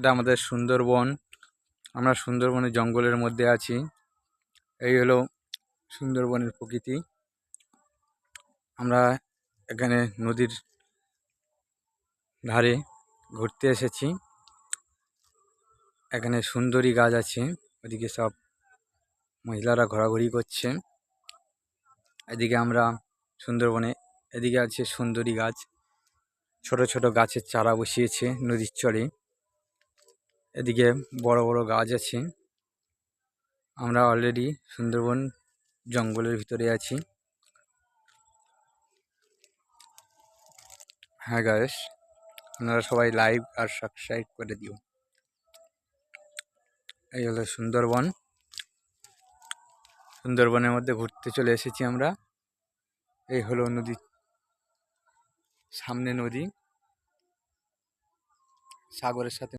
এটা আমাদের সুন্দরবন। আমরা সুন্দরবনের জঙ্গলের মধ্যে আছি। এই হলো সুন্দরবনের প্রকৃতি। আমরা এখানে নদীর ধারে ঘুরতে এসেছি। এখানে সুন্দরী গাছ আছে, ওদিকে সব মহিলারা ঘোরাঘুরি করছে। এদিকে আমরা সুন্দরবনে, এদিকে আছে সুন্দরী গাছ, ছোট ছোট গাছের চারা বসিয়েছে নদীর চরে। এদিকে বড় বড় গাছ আছে। আমরা অলরেডি সুন্দরবন জঙ্গলের ভিতরে আছি। হ্যাঁ গাইস, আপনারা সবাই লাইক আর সাবস্ক্রাইব করে দিও। এই হলো সুন্দরবন। সুন্দরবনের মধ্যে ঘুরতে চলে এসেছি আমরা। এই হলো নদী, সামনে নদী, সাগরের সাথে